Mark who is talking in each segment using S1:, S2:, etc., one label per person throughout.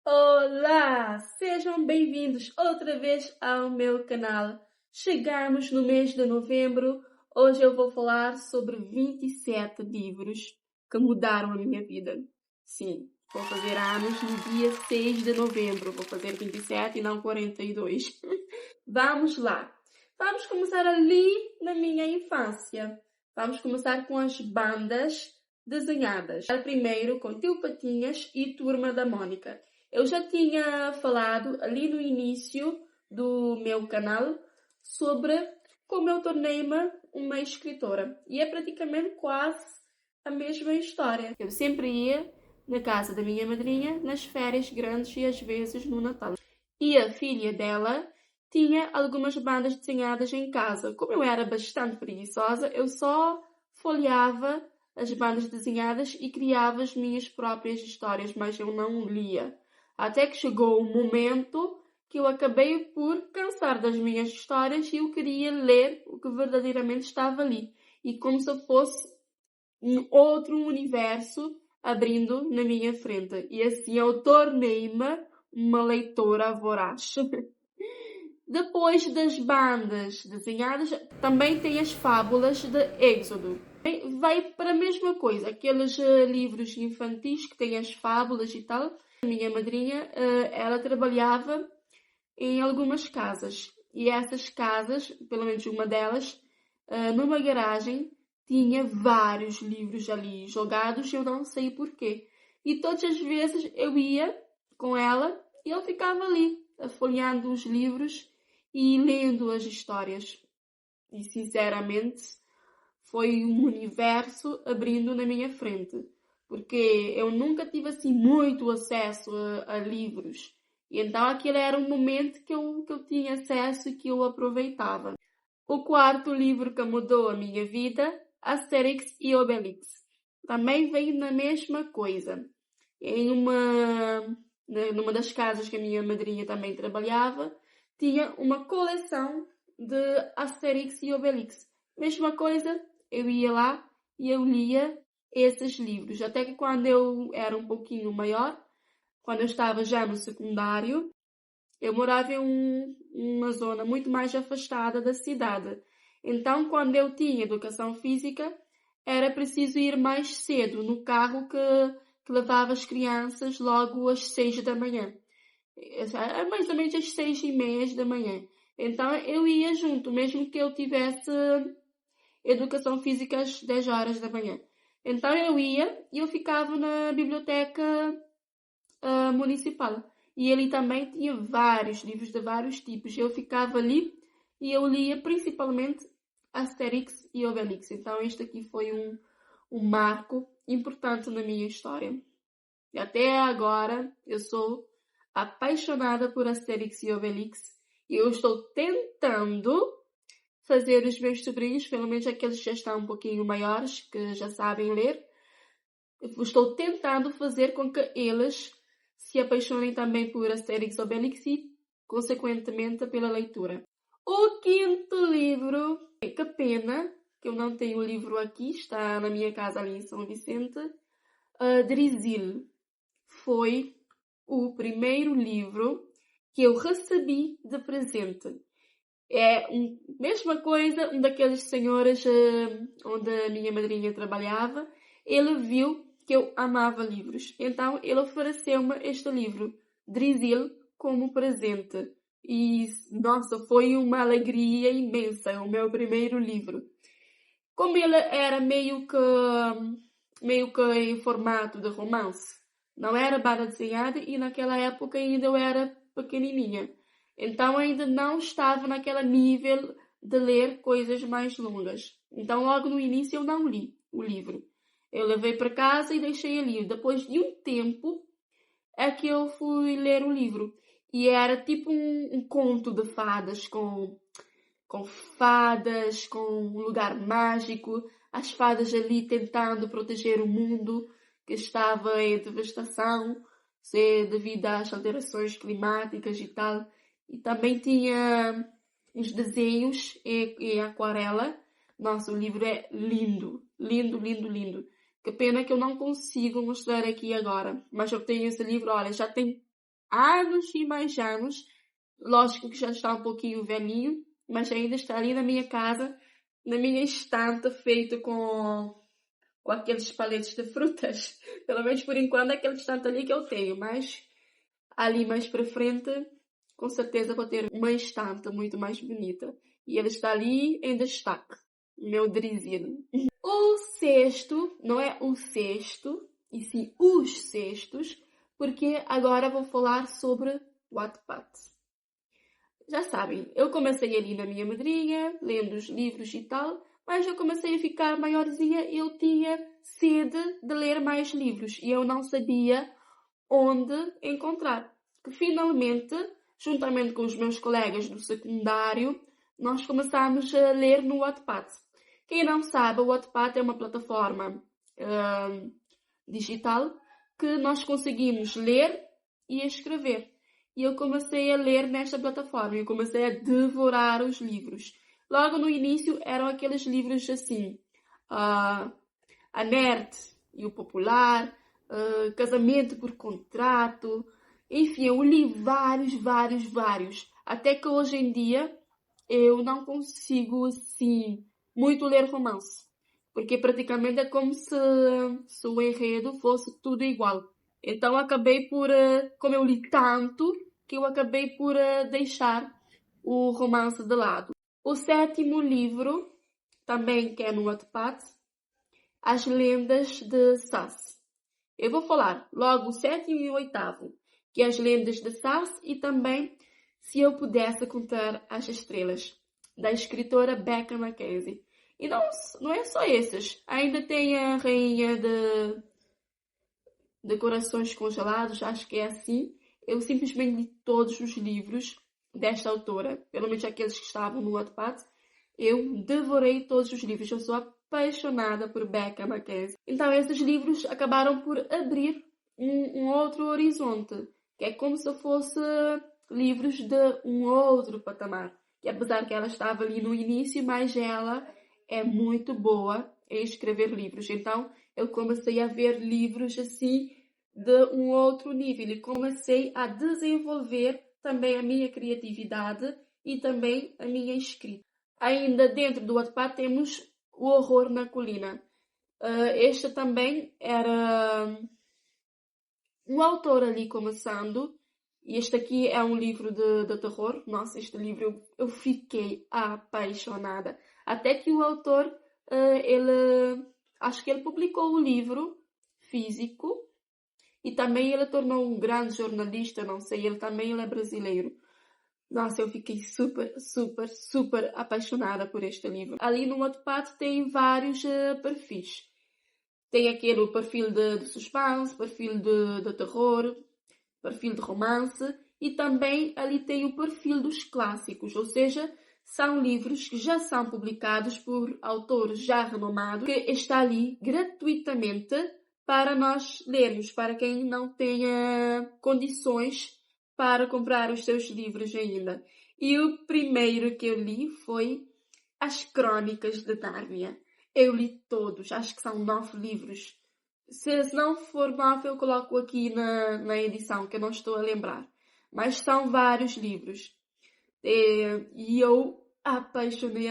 S1: Olá! Sejam bem-vindos outra vez ao meu canal. Chegamos no mês de novembro. Hoje eu vou falar sobre 27 livros que mudaram a minha vida. Sim, vou fazer anos no dia 6 de novembro. Vou fazer 27 e não 42. Vamos lá. Vamos começar ali na minha infância. Vamos começar com as bandas desenhadas. Primeiro com Tio Patinhas e Turma da Mônica. Eu já tinha falado ali no início do meu canal sobre como eu tornei-me uma escritora. E é praticamente quase a mesma história. Eu sempre ia na casa da minha madrinha nas férias grandes e às vezes no Natal. E a filha dela tinha algumas bandas desenhadas em casa. Como eu era bastante preguiçosa, eu só folheava as bandas desenhadas e criava as minhas próprias histórias, mas eu não lia. Até que chegou o momento que eu acabei por cansar das minhas histórias e eu queria ler o que verdadeiramente estava ali. E como se fosse um outro universo abrindo na minha frente. E assim eu tornei-me uma leitora voraz. Depois das bandas desenhadas, também tem as fábulas de Êxodo. Vai para a mesma coisa, aqueles livros infantis que têm as fábulas e tal. A minha madrinha, ela trabalhava em algumas casas. E essas casas, pelo menos uma delas, numa garagem, tinha vários livros ali jogados, eu não sei porquê. E todas as vezes eu ia com ela e ela ficava ali, folheando os livros e lendo as histórias. E sinceramente, foi um universo abrindo na minha frente. Porque eu nunca tive assim muito acesso a livros. E então aquele era um momento que eu tinha acesso e que eu aproveitava. O quarto livro que mudou a minha vida, Asterix e Obelix. Também veio na mesma coisa. Numa das casas que a minha madrinha também trabalhava, tinha uma coleção de Asterix e Obelix. Mesma coisa, eu ia lá e eu lia esses livros. Até que quando eu era um pouquinho maior, quando eu estava já no secundário, eu morava em uma zona muito mais afastada da cidade. Então, quando eu tinha educação física, era preciso ir mais cedo no carro que levava as crianças logo às 6 da manhã. Era mais ou menos às 6:30 da manhã. Então, eu ia junto, mesmo que eu tivesse educação física às 10 horas da manhã. Então, eu ia e eu ficava na biblioteca municipal. E ele também tinha vários livros de vários tipos. Eu ficava ali e eu lia principalmente Asterix e Obelix. Então este aqui foi um marco importante na minha história. E até agora eu sou apaixonada por Asterix e Obelix. E eu estou tentando fazer os meus sobrinhos, pelo menos aqueles que já estão um pouquinho maiores, que já sabem ler, estou tentando fazer com que eles se apaixonem também por Asterix e Obelix e, consequentemente, pela leitura. O quinto livro, que pena que eu não tenho o livro aqui, está na minha casa ali em São Vicente, Drizil. Foi o primeiro livro que eu recebi de presente. É a mesma coisa, um daqueles senhores onde a minha madrinha trabalhava, ele viu que eu amava livros. Então, ele ofereceu-me este livro, Drizil, como presente. E, nossa, foi uma alegria imensa, é o meu primeiro livro. Como ele era meio que em formato de romance, não era banda desenhada e naquela época ainda eu era pequenininha. Então ainda não estava naquele nível de ler coisas mais longas. Então logo no início eu não li o livro. Eu levei para casa e deixei ali. Depois de um tempo é que eu fui ler o livro. E era tipo um conto de fadas com fadas, com um lugar mágico, as fadas ali tentando proteger o mundo que estava em devastação, devido às alterações climáticas e tal. E também tinha uns desenhos em aquarela. Nossa, o livro é lindo, lindo, lindo, lindo. Que pena que eu não consigo mostrar aqui agora. Mas eu tenho esse livro, olha, já tem anos e mais anos. Lógico que já está um pouquinho velhinho, mas ainda está ali na minha casa, na minha estante, feito com aqueles paletes de frutas. Pelo menos por enquanto é aquele estante ali que eu tenho, mas ali mais para frente, com certeza vou ter uma estante muito mais bonita. E ele está ali em destaque, meu Drizino. O sexto, não é o sexto, e sim os sextos, porque agora vou falar sobre Wattpad. Já sabem, eu comecei ali na minha madrinha, lendo os livros e tal, mas eu comecei a ficar maiorzinha e eu tinha sede de ler mais livros e eu não sabia onde encontrar. Que finalmente, juntamente com os meus colegas do secundário, nós começámos a ler no Wattpad. Quem não sabe, o Wattpad é uma plataforma digital que nós conseguimos ler e escrever. E eu comecei a ler nesta plataforma. Eu comecei a devorar os livros. Logo no início eram aqueles livros assim. A Nerd e o Popular. Casamento por Contrato. Enfim, eu li vários. Até que hoje em dia eu não consigo, assim, muito ler romance. Porque praticamente é como se o enredo fosse tudo igual. Então acabei por, como eu li tanto, que eu acabei por deixar o romance de lado. O sétimo livro, também que é no Wattpad, As Lendas de Sass. Eu vou falar logo o sétimo e o oitavo, que é As Lendas de Sass e também Se Eu Pudesse Contar as Estrelas, da escritora Becca Mackenzie. E não é só esses. Ainda tem a Rainha de Corações Congelados, acho que é assim. Eu simplesmente li todos os livros desta autora, pelo menos aqueles que estavam no Wattpad. Eu devorei todos os livros. Eu sou apaixonada por Becca Mackenzie. Então esses livros acabaram por abrir um outro horizonte, que é como se fosse livros de um outro patamar. Que apesar que ela estava ali no início, mas ela é muito boa em escrever livros. Então eu comecei a ver livros assim de um outro nível e comecei a desenvolver também a minha criatividade e também a minha escrita. Ainda dentro do Wattpad temos O Horror na Colina. Este também era um autor ali começando. E este aqui é um livro de terror. Nossa, este livro eu fiquei apaixonada. Até que o autor, acho que ele publicou o livro físico e também ele tornou um grande jornalista, não sei, ele é brasileiro. Nossa, eu fiquei super apaixonada por este livro. Ali no Wattpad tem vários perfis. Tem aquele perfil de suspense, perfil de terror, perfil de romance e também ali tem o perfil dos clássicos, ou seja, são livros que já são publicados por autores já renomados, que está ali gratuitamente para nós lermos, para quem não tenha condições para comprar os seus livros ainda. E o primeiro que eu li foi As Crônicas de Nárnia. Eu li todos, acho que são 9 livros. Se não for 9, eu coloco aqui na edição, que eu não estou a lembrar. Mas são vários livros. E eu apaixonei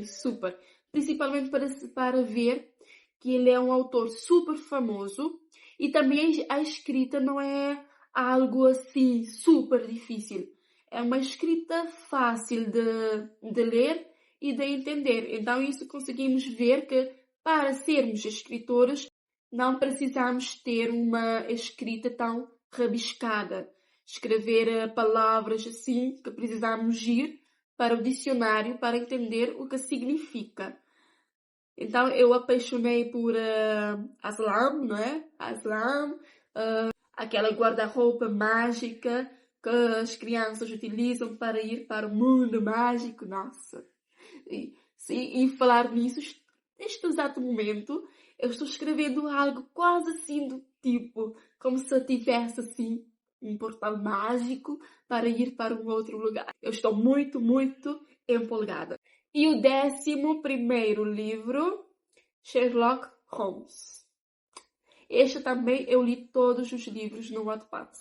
S1: super. Principalmente para ver que ele é um autor super famoso e também a escrita não é algo assim super difícil. É uma escrita fácil de ler e de entender. Então isso conseguimos ver que para sermos escritores não precisamos ter uma escrita tão rabiscada. Escrever palavras assim que precisamos ir para o dicionário para entender o que significa. Então eu apaixonei por Aslan, não é? Aslan, aquela guarda-roupa mágica que as crianças utilizam para ir para o mundo mágico. Nossa! E falar nisso, neste exato momento, eu estou escrevendo algo quase assim do tipo, como se eu tivesse assim um portal mágico para ir para um outro lugar. Eu estou muito empolgada. E o 11º livro, Sherlock Holmes. Este também eu li todos os livros no Wattpad.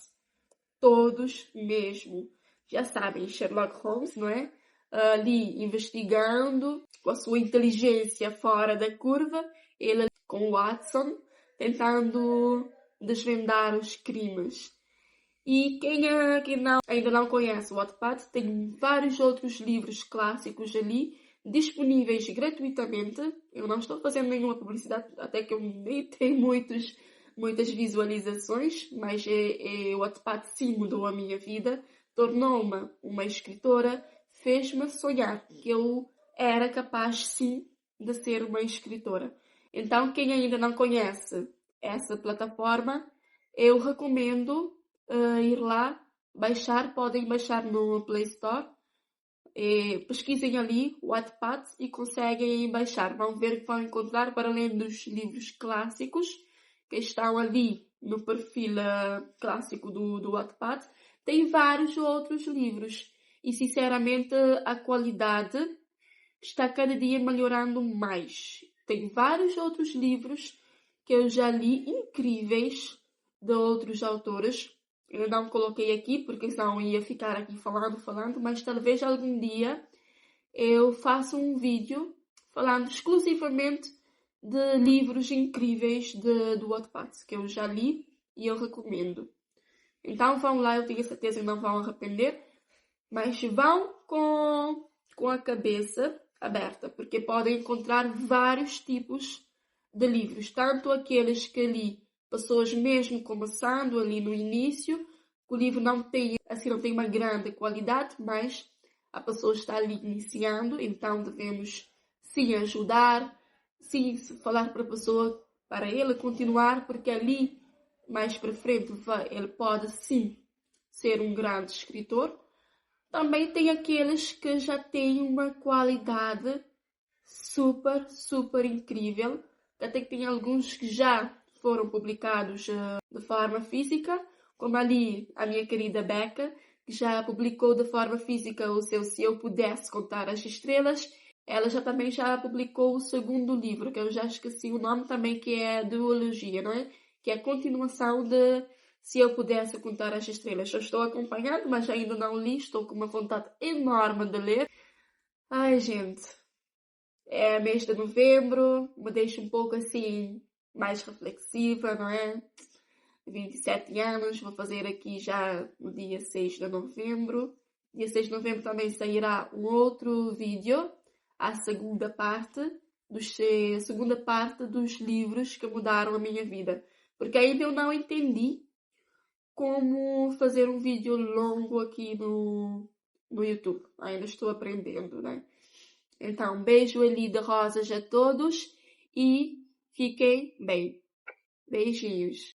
S1: todos mesmo. Já sabem, Sherlock Holmes, não é? Ali investigando, com a sua inteligência fora da curva, ele com Watson, tentando desvendar os crimes. E quem ainda não conhece o Wattpad, tem vários outros livros clássicos ali, disponíveis gratuitamente. Eu não estou fazendo nenhuma publicidade, até que eu nem tenho muitas visualizações, mas o Wattpad sim mudou a minha vida, tornou-me uma escritora, fez-me sonhar que eu era capaz sim de ser uma escritora. Então, quem ainda não conhece essa plataforma, eu recomendo ir lá, podem baixar no Play Store. Pesquisem ali Wattpad e conseguem baixar. Vão ver que vão encontrar, para além dos livros clássicos que estão ali no perfil clássico do Wattpad, tem vários outros livros. E sinceramente a qualidade está cada dia melhorando mais. Tem vários outros livros que eu já li incríveis de outros autores. Eu não coloquei aqui porque senão ia ficar aqui falando, mas talvez algum dia eu faça um vídeo falando exclusivamente de livros incríveis do Wattpad que eu já li e eu recomendo. Então vão lá, eu tenho certeza que não vão arrepender, mas vão com a cabeça aberta, porque podem encontrar vários tipos de livros, tanto aqueles que li pessoas mesmo começando ali no início, que o livro não tem uma grande qualidade, mas a pessoa está ali iniciando, então devemos sim ajudar, sim falar para a pessoa, para ele continuar, porque ali mais para frente ele pode sim ser um grande escritor. Também tem aqueles que já têm uma qualidade super, super incrível. Até que tem alguns que já foram publicados de forma física, como ali a minha querida Becca, que já publicou de forma física o seu Se Eu Pudesse Contar as Estrelas. Ela também já publicou o segundo livro, que eu já esqueci o nome também, que é a Duologia, não é? Que é a continuação de Se Eu Pudesse Contar as Estrelas. Eu estou acompanhando, mas ainda não li, estou com uma vontade enorme de ler. Ai, gente, é mês de novembro, me deixa um pouco assim, mais reflexiva, não é? 27 anos, vou fazer aqui já no dia 6 de novembro. Dia 6 de novembro também sairá um outro vídeo, a segunda parte dos livros que mudaram a minha vida. Porque ainda eu não entendi como fazer um vídeo longo aqui no YouTube. Ainda estou aprendendo, né? Então, beijo ali de rosas a todos e fiquem bem. Beijinhos.